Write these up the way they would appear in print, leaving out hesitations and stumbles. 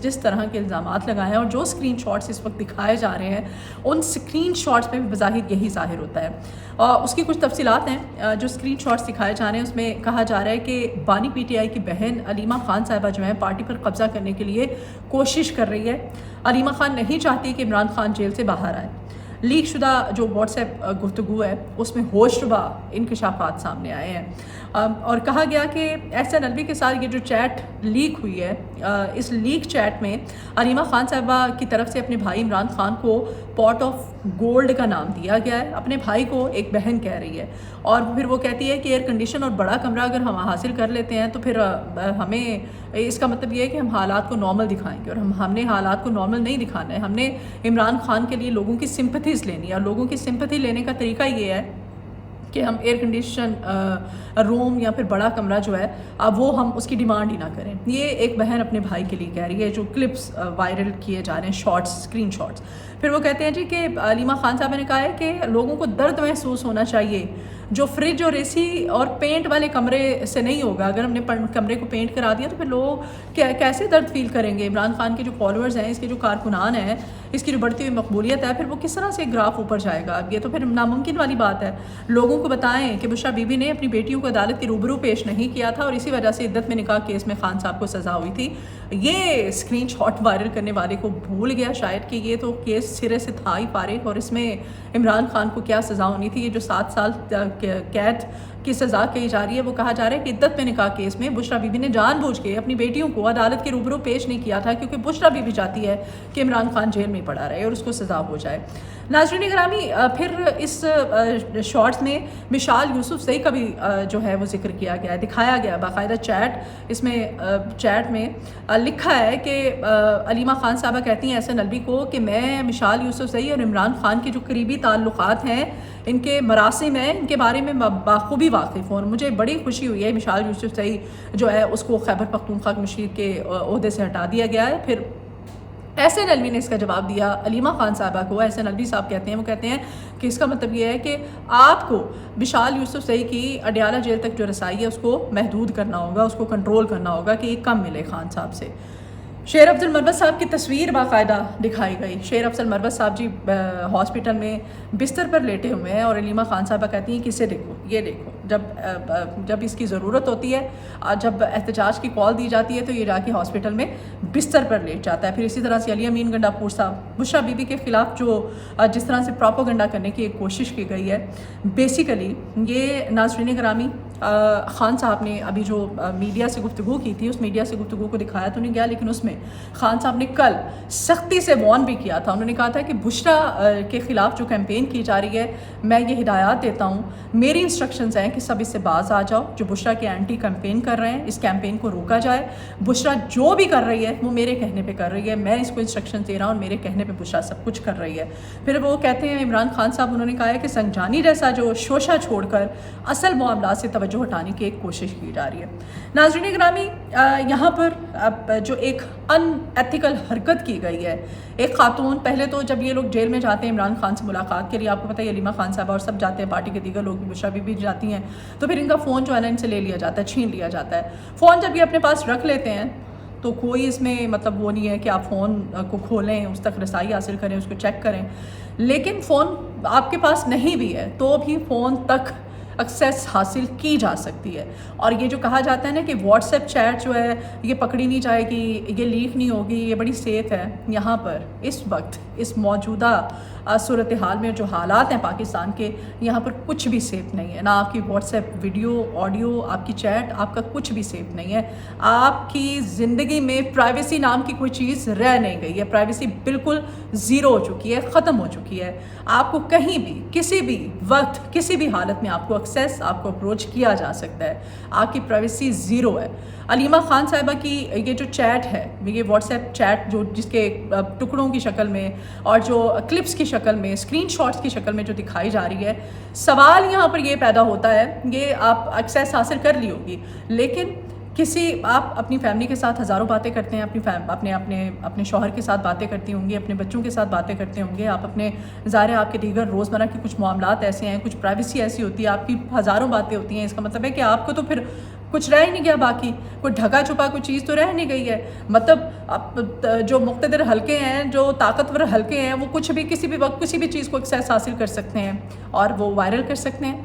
جس طرح کے الزامات لگائے ہیں, اور جو اسکرین شاٹس اس وقت دکھائے جا رہے ہیں, ان اسکرین شاٹس پہ بھی بظاہر یہی ظاہر ہوتا ہے. اور اس کی کچھ تفصیلات ہیں. جو اسکرین شاٹس دکھائے جا رہے ہیں اس میں کہا جا رہا ہے کہ بانی پی ٹی آئی کی بہن علیمہ خان صاحبہ جو ہیں پارٹی پر قبضہ کرنے کے لیے کوشش کر رہی ہے. علیمہ خان نہیں چاہتی کہ عمران خان جیل سے باہر آئے. لیک شدہ جو واٹس ایپ گفتگو ہے اس میں ہوش ربا انکشافات سامنے آئے ہیں, اور کہا گیا کہ احسن الوی کے ساتھ یہ جو چیٹ لیک ہوئی ہے, اس لیک چیٹ میں علیمہ خان صاحبہ کی طرف سے اپنے بھائی عمران خان کو پاٹ آف گولڈ کا نام دیا گیا ہے. اپنے بھائی کو ایک بہن کہہ رہی ہے, اور پھر وہ کہتی ہے کہ ایئر کنڈیشن اور بڑا کمرہ اگر ہم حاصل کر لیتے ہیں تو پھر ہمیں اس کا مطلب یہ ہے کہ ہم حالات کو نارمل دکھائیں گے, اور ہم نے حالات کو نارمل نہیں دکھانا ہے. ہم نے عمران خان کے لیے لوگوں کی سمپتھیز لینی ہے, اور لوگوں کی سمپتھی لینے کا طریقہ یہ ہے کہ ہم ایئر کنڈیشن روم یا پھر بڑا کمرہ جو ہے اب وہ ہم اس کی ڈیمانڈ ہی نہ کریں. یہ ایک بہن اپنے بھائی کے لیے کہہ رہی ہے. جو کلپس وائرل کیے جا رہے ہیں, شارٹس, اسکرین شاٹس. پھر وہ کہتے ہیں جی کہ علیمہ خان صاحبہ نے کہا ہے کہ لوگوں کو درد محسوس ہونا چاہیے جو فریج اور اے سی اور پینٹ والے کمرے سے نہیں ہوگا. اگر ہم نے کمرے کو پینٹ کرا دیا تو پھر لوگ کیسے درد فیل کریں گے. عمران خان کے جو فالوورز ہیں, اس کے جو کارکنان ہیں, اس کی جو بڑھتی ہوئی مقبولیت ہے, پھر وہ کس طرح سے گراف اوپر جائے گا. یہ تو پھر ناممکن والی بات ہے. لوگوں کو بتائیں کہ بشرا بی بی نے اپنی بیٹیوں کو عدالت کے روبرو پیش نہیں کیا تھا, اور اسی وجہ سے عدت میں نکاح کیس میں خان صاحب کو سزا ہوئی تھی. یہ اسکرین شاٹ وائرل کرنے والے کو بھول گیا شاید کہ یہ تو کیس سرے سے تھا ہی فارغ, اور اس میں عمران خان کو کیا سزا ہونی تھی. یہ جو 7 سال قید کی سزا کہی جا رہی ہے, وہ کہا جا رہا ہے کہ عدت میں نکاح کیس میں بشرا بی بی نے جان بوجھ کے اپنی بیٹیوں کو عدالت کے روبرو پیش نہیں کیا تھا, کیونکہ بشرا بی بی چاہتی ہے کہ عمران خان جیل میں پڑا رہے اور اس کو سزا ہو جائے. ناظرین گرامی, پھر اس شارٹس میں مشال یوسف زئی کا بھی جو ہے وہ ذکر کیا گیا ہے, دکھایا گیا باقاعدہ چیٹ. اس میں چیٹ میں لکھا ہے کہ علیمہ خان صاحبہ کہتی ہیں احسن الوی کو کہ میں مشال یوسف زئی اور عمران خان کے جو قریبی تعلقات ہیں, ان کے مراسم ہیں, ان کے بارے میں بخوبی واقف ہوں. مجھے بڑی خوشی ہوئی ہے مشال یوسف زئی جو ہے اس کو خیبر پختونخوا مشیر کے عہدے سے ہٹا دیا گیا ہے. پھر احسن الوی نے اس کا جواب دیا علیمہ خان صاحبہ کو. احسن الوی صاحب کہتے ہیں, وہ کہتے ہیں کہ اس کا مطلب یہ ہے کہ آپ کو مشال یوسف زئی کی اڈیالہ جیل تک جو رسائی ہے اس کو محدود کرنا ہوگا, اس کو کنٹرول کرنا ہوگا کہ یہ کم ملے خان صاحب سے. شیر افضل مربت صاحب کی تصویر باقاعدہ دکھائی گئی. شیر افضل مربت صاحب جی ہاسپٹل میں بستر پر لیٹے ہوئے ہیں, اور علیمہ خان صاحبہ کہتی ہیں کہ اسے دیکھو, یہ دیکھو. جب اس کی ضرورت ہوتی ہے, جب احتجاج کی کال دی جاتی ہے, تو یہ جا کے ہاسپٹل میں بستر پر لیٹ جاتا ہے. پھر اسی طرح سے علی امین گنڈاپور صاحب بشرا بی بی کے خلاف جو جس طرح سے پروپیگنڈا کرنے کی ایک کوشش کی گئی ہے, بیسیکلی یہ ناظرین گرامی خان صاحب نے ابھی جو میڈیا سے گفتگو کی تھی, اس میڈیا سے گفتگو کو دکھایا تو نہیں گیا, لیکن اس میں خان صاحب نے کل سختی سے وارن بھی کیا تھا. انہوں نے کہا تھا کہ بشرا کے خلاف جو کیمپین کی جا رہی ہے, میں یہ ہدایات دیتا ہوں, میری انسٹرکشنز ہیں کہ سب اس سے باز آ جاؤ. جو بشرا کے اینٹی کیمپین کر رہے ہیں, اس کیمپین کو روکا جائے. بشرا جو بھی کر رہی ہے وہ میرے کہنے پہ کر رہی ہے, میں اس کو انسٹرکشن دے رہا ہوں, اور میرے کہنے پہ بشرا سب کچھ کر رہی ہے. پھر وہ کہتے ہیں عمران خان صاحب, انہوں نے کہا ہے کہ سنجانی جیسا جو شوشہ چھوڑ کر اصل معاملات سے توجہ ہٹانے کی ایک کوشش کی جا رہی ہے. ناظرین گرامی, یہاں پر جو ایک ان ایتھیکل حرکت کی گئی ہے, ایک خاتون, پہلے تو جب یہ لوگ جیل میں جاتے ہیں عمران خان سے ملاقات کے لیے, آپ کو پتہ ہے علیمہ خان صاحبہ اور سب جاتے ہیں, پارٹی کے دیگر لوگ بھی, بشرا بی بی جاتی ہیں, تو پھر ان کا فون جو ہے نا ان سے لے لیا جاتا ہے, چھین لیا جاتا ہے. فون جب یہ اپنے پاس رکھ لیتے ہیں تو کوئی اس میں مطلب وہ نہیں ہے کہ آپ فون کو کھولیں, اس تک رسائی حاصل کریں, اس کو چیک کریں. لیکن فون آپ کے پاس نہیں بھی ہے تو بھی فون تک ایکسیس حاصل کی جا سکتی ہے. اور یہ جو کہا جاتا ہے نا کہ واٹس ایپ چیٹ جو ہے یہ پکڑی نہیں جائے گی, یہ لیک نہیں ہوگی, یہ بڑی سیف ہے, یہاں پر اس وقت اس موجودہ صورتحال میں جو حالات ہیں پاکستان کے, یہاں پر کچھ بھی سیف نہیں ہے. نہ آپ کی واٹس ایپ ویڈیو, آڈیو, آپ کی چیٹ, آپ کا کچھ بھی سیف نہیں ہے. آپ کی زندگی میں پرائیویسی نام کی کوئی چیز رہ نہیں گئی ہے. پرائیویسی بالکل زیرو ہو چکی ہے, ختم ہو چکی ہے. آپ کو کہیں بھی کسی بھی وقت کسی بھی حالت میں آپ کو ایکسیس, آپ کو اپروچ کیا جا سکتا ہے. آپ کی پرائیویسی زیرو ہے. علیمہ خان صاحبہ کی یہ جو چیٹ ہے, یہ واٹس ایپ چیٹ جو جس کے ٹکڑوں کی شکل میں اور جو کلپس کی شکل میں, اسکرین شاٹس کی شکل میں جو دکھائی جا رہی ہے, سوال یہاں پر یہ پیدا ہوتا ہے, یہ آپ ایکسیس حاصل کر لی ہوگی, لیکن آپ اپنی فیملی کے ساتھ ہزاروں باتیں کرتے ہیں, اپنے شوہر کے ساتھ باتیں کرتی ہوں گی, اپنے بچوں کے ساتھ باتیں کرتے ہوں گے, آپ اپنے ظاہر آپ کے دیگر روزمرہ کے کچھ معاملات ایسے ہیں, کچھ پرائیویسی ایسی ہوتی ہے, آپ کی ہزاروں باتیں ہوتی ہیں. اس کا مطلب ہے کہ آپ کو تو پھر کچھ رہ ہی نہیں گیا باقی، کوئی ڈھکا چھپا کوئی چیز تو رہ نہیں گئی ہے. مطلب جو مقتدر حلقے ہیں، جو طاقتور حلقے ہیں، وہ کچھ بھی کسی بھی وقت کسی بھی چیز کو ایکسیس حاصل کر سکتے ہیں اور وہ وائرل کر سکتے ہیں.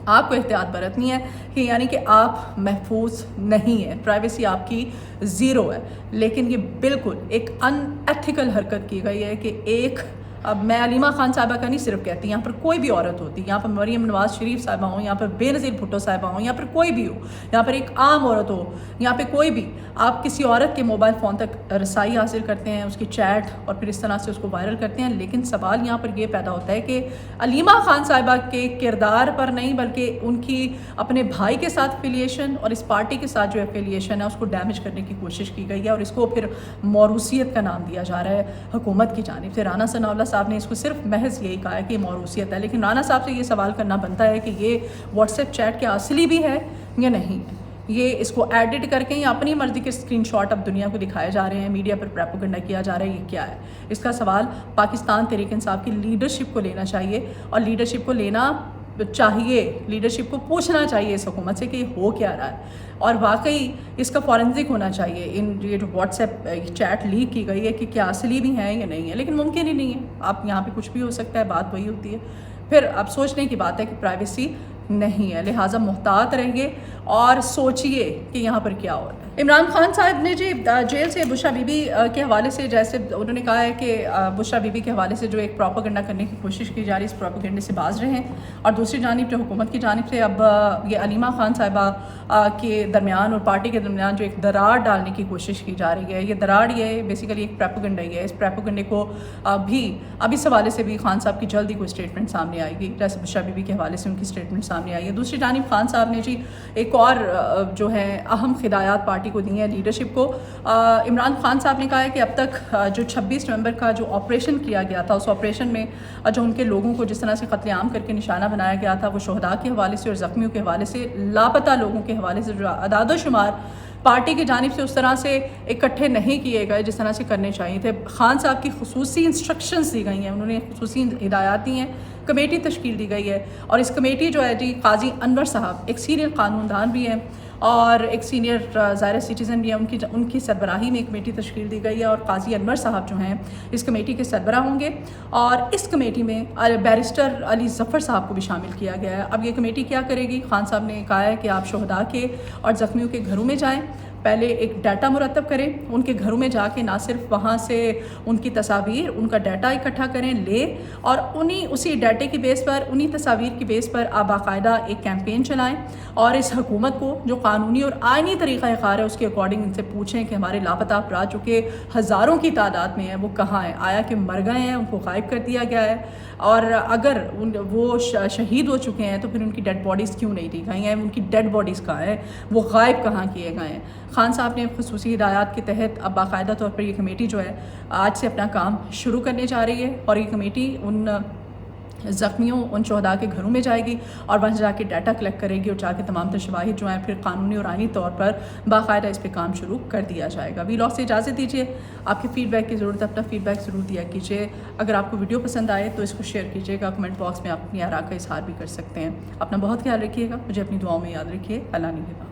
آپ کو احتیاط برتنی ہے کہ یعنی کہ آپ محفوظ نہیں ہیں، پرائیویسی آپ کی زیرو ہے. لیکن یہ بالکل ایک ان ایتھیکل حرکت کی گئی ہے کہ ایک، اب میں علیمہ خان صاحبہ کا نہیں صرف کہتی، یہاں پر کوئی بھی عورت ہوتی، یہاں پر مریم نواز شریف صاحبہ ہوں، یہاں پر بے نظیر بھٹو صاحبہ ہوں، یہاں پر کوئی بھی ہو، یہاں پر ایک عام عورت ہو، یہاں پہ کوئی بھی، آپ کسی عورت کے موبائل فون تک رسائی حاصل کرتے ہیں، اس کی چیٹ، اور پھر اس طرح سے اس کو وائرل کرتے ہیں. لیکن سوال یہاں پر یہ پیدا ہوتا ہے کہ علیمہ خان صاحبہ کے کردار پر نہیں، بلکہ ان کی اپنے بھائی کے ساتھ افیلیشن اور اس پارٹی کے ساتھ جو افیلیشن ہے اس کو ڈیمیج کرنے کی کوشش کی گئی ہے، اور اس کو پھر موروثیت کا نام دیا جا رہا ہے حکومت کی جانب سے. رانا ثناء اللہ صاحب نے اس کو صرف محض یہی کہا ہے کہ یہ موروثیت ہے، لیکن رانا صاحب سے یہ سوال کرنا بنتا ہے کہ یہ واٹس ایپ چیٹ کیا اصلی بھی ہے یا نہیں ہے. یہ اس کو ایڈٹ کر کے یا اپنی مرضی کے اسکرین شاٹ اب دنیا کو دکھائے جا رہے ہیں، میڈیا پر پروپیگنڈا کیا جا رہا ہے. یہ کیا ہے؟ اس کا سوال پاکستان تحریک انصاف کی لیڈرشپ کو لینا چاہیے، اور لیڈرشپ کو لینا چاہیے، لیڈرشپ کو پوچھنا چاہیے اس حکومت سے کہ یہ ہو کیا رہا ہے، اور واقعی اس کا فورنزک ہونا چاہیے. یہ جو واٹس ایپ چیٹ لیک کی گئی ہے کہ کیا اصلی بھی ہیں یا نہیں ہے، لیکن ممکن ہی نہیں ہے. آپ یہاں پہ کچھ بھی ہو سکتا ہے، بات وہی ہوتی ہے. پھر اب سوچنے کی بات ہے کہ پرائیویسی نہیں ہے، لہٰذا محتاط رہیے اور سوچئے کہ یہاں پر کیا ہو رہا ہے. عمران خان صاحب نے جی جیل سے بشرا بی بی کے حوالے سے، جیسے انہوں نے کہا ہے کہ بشرا بی بی کے حوالے سے جو ایک پروپیگنڈا کرنے کی کوشش کی جا رہی ہے، اس پروپیگنڈے سے باز رہیں. اور دوسری جانب جو حکومت کی جانب سے اب یہ علیمہ خان صاحبہ کے درمیان اور پارٹی کے درمیان جو ایک دراڑ ڈالنے کی کوشش کی جا رہی ہے، یہ دراڑ یہ بیسیکلی ایک پروپیگنڈا ہی ہے. اس پروپیگنڈے کو بھی اب اس حوالے سے بھی خان صاحب کی جلدی کوئی اسٹیٹمنٹ سامنے آئے گی، جیسے بشرا بی بی کے حوالے سے ان کی اسٹیٹمنٹ سامنے آئی ہے. دوسری جانب خان صاحب نے جی ایک اور جو ہے اہم ہدایات پارٹی کو دی ہیں، لیڈرشپ کو. عمران خان صاحب نے کہا ہے کہ اب تک جو 26 نومبر کا جو آپریشن کیا گیا تھا، اس آپریشن میں جو ان کے لوگوں کو جس طرح سے قتل عام کر کے نشانہ بنایا گیا تھا، وہ شہداء کے حوالے سے اور زخمیوں کے حوالے سے، لاپتہ لوگوں کے حوالے سے جو اعداد و شمار پارٹی کی جانب سے اس طرح سے اکٹھے نہیں کیے گئے جس طرح سے کرنے چاہیے تھے. خان صاحب کی خصوصی انسٹرکشنز دی گئی ہیں، انہوں نے خصوصی ہدایات دی ہیں، کمیٹی تشکیل دی گئی ہے. اور اس کمیٹی جو ہے جی قاضی انور صاحب ایک سینئر قانون دان بھی ہیں اور ایک سینئر ظاہر سٹیزن بھی ہیں، ان کی سربراہی میں ایک کمیٹی تشکیل دی گئی ہے، اور قاضی انور صاحب جو ہیں اس کمیٹی کے سربراہ ہوں گے. اور اس کمیٹی میں بیرسٹر علی ظفر صاحب کو بھی شامل کیا گیا ہے. اب یہ کمیٹی کیا کرے گی؟ خان صاحب نے کہا ہے کہ آپ شہداء کے اور زخمیوں کے گھروں میں جائیں، پہلے ایک ڈیٹا مرتب کریں، ان کے گھروں میں جا کے نہ صرف وہاں سے ان کی تصاویر، ان کا ڈیٹا اکٹھا کریں لے، اور اسی ڈیٹے کی بیس پر، انہی تصاویر کی بیس پر آپ باقاعدہ ایک کیمپین چلائیں، اور اس حکومت کو جو قانونی اور آئینی طریقہ کار ہے اس کے اکارڈنگ ان سے پوچھیں کہ ہمارے لاپتہ افراد جو کہ ہزاروں کی تعداد میں ہیں وہ کہاں ہیں، آیا کہ مر گئے ہیں، ان کو غائب کر دیا گیا ہے، اور اگر وہ شہید ہو چکے ہیں تو پھر ان کی ڈیڈ باڈیز کیوں نہیں دی گئی ہیں، ان کی ڈیڈ باڈیز کہاں ہیں، وہ غائب کہاں کیے گئے ہیں. خان صاحب نے خصوصی ہدایات کے تحت اب باقاعدہ طور پر یہ کمیٹی جو ہے آج سے اپنا کام شروع کرنے جا رہی ہے، اور یہ کمیٹی ان زخمیوں، ان شہداء کے گھروں میں جائے گی اور وہاں جا کے ڈیٹا کلیکٹ کرے گی، اور جا کے تمام تر شواہد جو ہیں پھر قانونی اور آئینی طور پر باقاعدہ اس پہ کام شروع کر دیا جائے گا. ویلاگ سے اجازت دیجیے. آپ کے فیڈ بیک کی ضرورت ہے، اپنا فیڈ بیک ضرور دیا کیجیے. اگر آپ کو ویڈیو پسند آئے تو اس کو شیئر کیجیے گا، کمنٹ باکس میں آپ اپنی آراء کا اظہار بھی کر سکتے ہیں. اپنا بہت خیال رکھیے گا، مجھے اپنی دعاؤں میں یاد رکھیے. اللہ نگہبان.